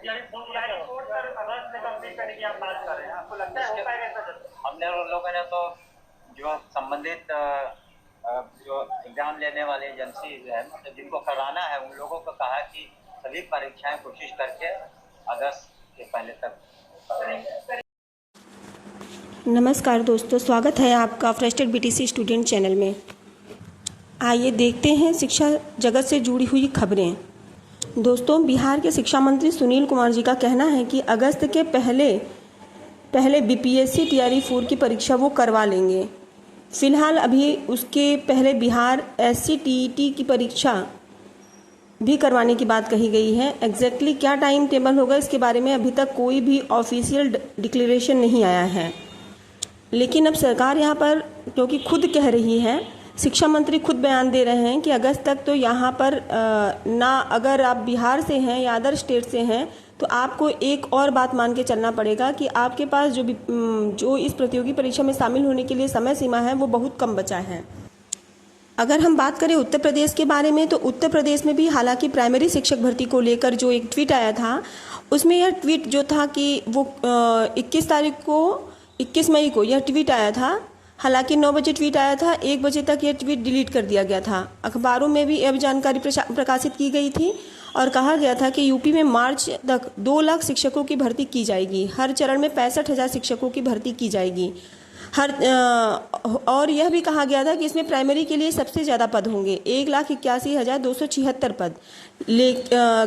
Sir अगस्त में complete करने की आप बात कर रहे हैं, आपको लगता है हो पाएगा इतना जल्दी? हमने लोगों ने तो जो संबंधित जो एग्जाम लेने वाली एजेंसी है, मतलब जिनको कराना है, उन लोगों को कहा कि सभी परीक्षाएं कोशिश करके अगस्त के पहले तक करेंगे। नमस्कार दोस्तों, स्वागत है आपका फ्रस्टेड बीटीसी स्टूडेंट चैनल में। आइए देखते हैं शिक्षा जगत से जुड़ी हुई खबरें। दोस्तों, बिहार के शिक्षा मंत्री सुनील कुमार जी का कहना है कि अगस्त के पहले बीपीएससी टीआरई 4 की परीक्षा वो करवा लेंगे। फिलहाल अभी उसके पहले बिहार एससीटीईटी की परीक्षा भी करवाने की बात कही गई है। एग्जैक्टली क्या टाइम टेबल होगा, इसके बारे में अभी तक कोई भी ऑफिशियल डिक्लेरेशन नहीं आया है। लेकिन अब सरकार यहाँ पर क्योंकि खुद कह रही है, शिक्षा मंत्री खुद बयान दे रहे हैं कि अगस्त तक तो यहाँ पर ना, अगर आप बिहार से हैं या अदर स्टेट से हैं तो आपको एक और बात मान के चलना पड़ेगा कि आपके पास जो इस प्रतियोगी परीक्षा में शामिल होने के लिए समय सीमा है वो बहुत कम बचा है। अगर हम बात करें उत्तर प्रदेश के बारे में, तो उत्तर प्रदेश में भी हालांकि प्राइमरी शिक्षक भर्ती को लेकर जो एक ट्वीट आया था, उसमें यह ट्वीट जो था कि वो 21 मई को यह ट्वीट आया था। हालांकि 9 बजे ट्वीट आया था, 1 बजे तक यह ट्वीट डिलीट कर दिया गया था। अखबारों में भी यह जानकारी प्रकाशित की गई थी और कहा गया था कि यूपी में मार्च तक 2 लाख शिक्षकों की भर्ती की जाएगी। हर चरण में 65,000 शिक्षकों की भर्ती की जाएगी। और यह भी कहा गया था कि इसमें प्राइमरी के लिए सबसे ज़्यादा पद होंगे, 1,81,276 पद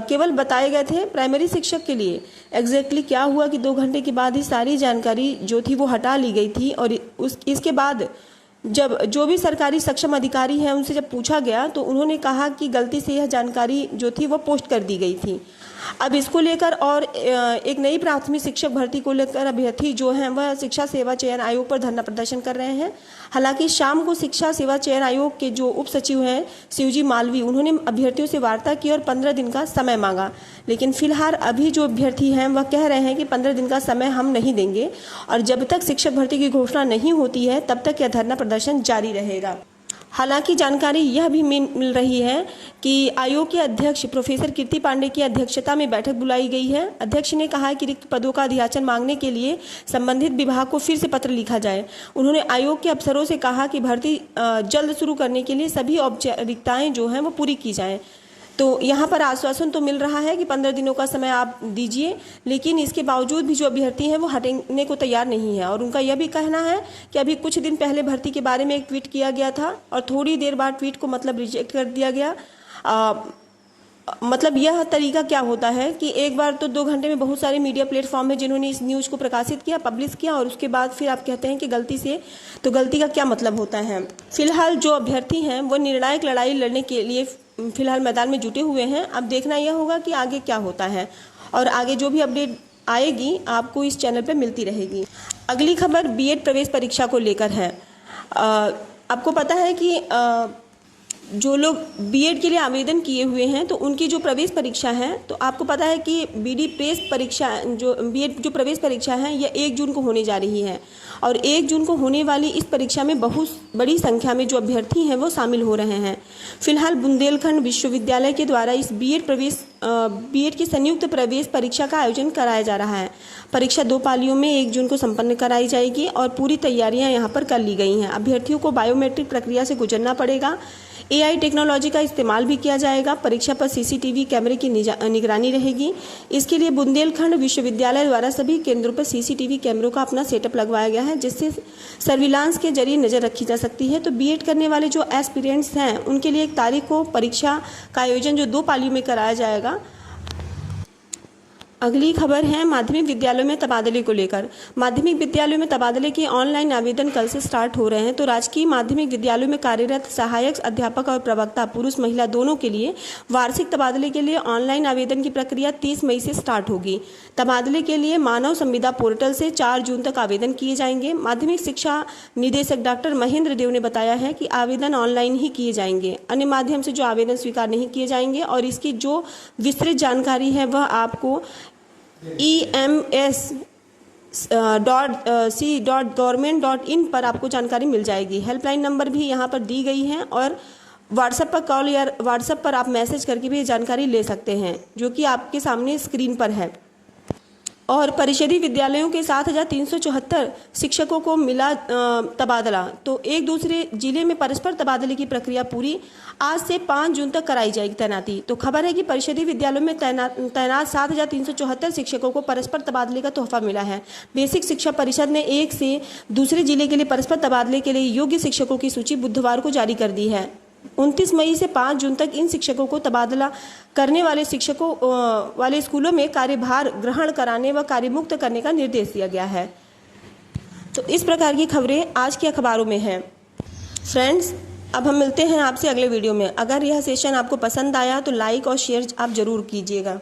केवल बताए गए थे प्राइमरी शिक्षक के लिए। एग्जैक्टली क्या हुआ कि 2 घंटे के बाद ही सारी जानकारी जो थी वो हटा ली गई थी। और इसके बाद जब जो भी सरकारी सक्षम अधिकारी हैं उनसे जब पूछा गया तो उन्होंने कहा कि गलती से यह जानकारी जो थी वो पोस्ट कर दी गई थी। अब इसको लेकर और एक नई प्राथमिक शिक्षक भर्ती को लेकर अभ्यर्थी जो हैं वह शिक्षा सेवा चयन आयोग पर धरना प्रदर्शन कर रहे हैं। हालांकि शाम को शिक्षा सेवा चयन आयोग के जो उप सचिव हैं शिवजी मालवी, उन्होंने अभ्यर्थियों से वार्ता की और 15 दिन का समय मांगा। लेकिन फिलहाल अभी जो अभ्यर्थी हैं वह कह रहे हैं कि 15 दिन का समय हम नहीं देंगे और जब तक शिक्षक भर्ती की घोषणा नहीं होती है तब तक यह धरना प्रदर्शन जारी रहेगा। हालांकि जानकारी यह भी मिल रही है कि आयोग के अध्यक्ष प्रोफेसर कीर्ति पांडे की अध्यक्षता में बैठक बुलाई गई है। अध्यक्ष ने कहा है कि रिक्त पदों का अधियाचन मांगने के लिए संबंधित विभाग को फिर से पत्र लिखा जाए। उन्होंने आयोग के अफसरों से कहा कि भर्ती जल्द शुरू करने के लिए सभी औपचारिकताएं जो हैं वो पूरी की जाएं। तो यहाँ पर आश्वासन तो मिल रहा है कि 15 दिनों का समय आप दीजिए, लेकिन इसके बावजूद भी जो अभ्यर्थी हैं वो हटने को तैयार नहीं है। और उनका यह भी कहना है कि अभी कुछ दिन पहले भर्ती के बारे में एक ट्वीट किया गया था और थोड़ी देर बाद ट्वीट को मतलब रिजेक्ट कर दिया गया। मतलब यह तरीका क्या होता है कि एक बार तो 2 घंटे में बहुत सारे मीडिया प्लेटफॉर्म है जिन्होंने इस न्यूज़ को प्रकाशित किया, पब्लिश किया, और उसके बाद फिर आप कहते हैं कि गलती से, तो गलती का क्या मतलब होता है। फिलहाल जो अभ्यर्थी हैं वो निर्णायक लड़ाई लड़ने के लिए फिलहाल मैदान में जुटे हुए हैं। अब देखना यह होगा कि आगे क्या होता है और आगे जो भी अपडेट आएगी आपको इस चैनल पर मिलती रहेगी। अगली खबर बीएड प्रवेश परीक्षा को लेकर है। आपको पता है कि जो लोग बीएड के लिए आवेदन किए हुए हैं तो उनकी जो प्रवेश परीक्षा है, तो आपको पता है कि बीडी प्रेस परीक्षा जो बीएड जो प्रवेश परीक्षा है यह 1 जून को होने जा रही है। और 1 जून को होने वाली इस परीक्षा में बहुत बड़ी संख्या में जो अभ्यर्थी हैं वो शामिल हो रहे हैं। फिलहाल बुंदेलखंड विश्वविद्यालय के द्वारा इस बीएड की संयुक्त प्रवेश परीक्षा का आयोजन कराया जा रहा है। परीक्षा 2 पालियों में 1 जून को संपन्न कराई जाएगी और पूरी तैयारियां यहां पर कर ली गई हैं। अभ्यर्थियों को बायोमेट्रिक प्रक्रिया से गुजरना पड़ेगा। एआई टेक्नोलॉजी का इस्तेमाल भी किया जाएगा। परीक्षा पर सीसीटीवी कैमरे की निगरानी रहेगी। इसके लिए बुंदेलखंड विश्वविद्यालय द्वारा सभी केंद्रों पर सीसीटीवी कैमरों का अपना सेटअप लगवाया गया है, जिससे सर्विलांस के जरिए नज़र रखी जा सकती है। तो बीएड करने वाले जो एस्पिरेंट्स हैं उनके लिए 1 तारीख को परीक्षा का आयोजन जो 2 पालियों में कराया जाएगा। अगली खबर है माध्यमिक विद्यालयों में तबादले को लेकर। माध्यमिक विद्यालयों में तबादले के ऑनलाइन आवेदन कल से स्टार्ट हो रहे हैं। तो राजकीय माध्यमिक विद्यालयों में कार्यरत सहायक अध्यापक और प्रवक्ता पुरुष महिला दोनों के लिए वार्षिक तबादले के लिए ऑनलाइन आवेदन की प्रक्रिया 30 मई से स्टार्ट होगी। तबादले के लिए मानव संविदा पोर्टल से 4 जून तक आवेदन किए जाएंगे। माध्यमिक शिक्षा निदेशक डॉक्टर महेंद्र देव ने बताया है कि आवेदन ऑनलाइन ही किए जाएंगे, अन्य माध्यम से जो आवेदन स्वीकार नहीं किए जाएंगे। और इसकी जो विस्तृत जानकारी है वह आपको ems.c.government.in पर आपको जानकारी मिल जाएगी। हेल्पलाइन नंबर भी यहाँ पर दी गई है और व्हाट्सएप पर कॉल या व्हाट्सएप पर आप मैसेज करके भी ये जानकारी ले सकते हैं, जो कि आपके सामने स्क्रीन पर है। और परिषदीय विद्यालयों के 7,374 शिक्षकों को मिला तबादला। तो एक दूसरे जिले में परस्पर तबादले की प्रक्रिया पूरी। आज से 5 जून तक कराई जाएगी तैनाती। तो खबर है कि परिषदीय विद्यालयों में तैनात 7,374 शिक्षकों को परस्पर तबादले का तोहफा मिला है। बेसिक शिक्षा परिषद ने एक से दूसरे जिले के लिए परस्पर तबादले के लिए योग्य शिक्षकों की सूची बुधवार को जारी कर दी है। 29 मई से 5 जून तक इन शिक्षकों को तबादला करने वाले शिक्षकों वाले स्कूलों में कार्यभार ग्रहण कराने व कार्यमुक्त करने का निर्देश दिया गया है। तो इस प्रकार की खबरें आज के अखबारों में हैं। फ्रेंड्स, अब हम मिलते हैं आपसे अगले वीडियो में। अगर यह सेशन आपको पसंद आया तो लाइक और शेयर आप जरूर कीजिएगा।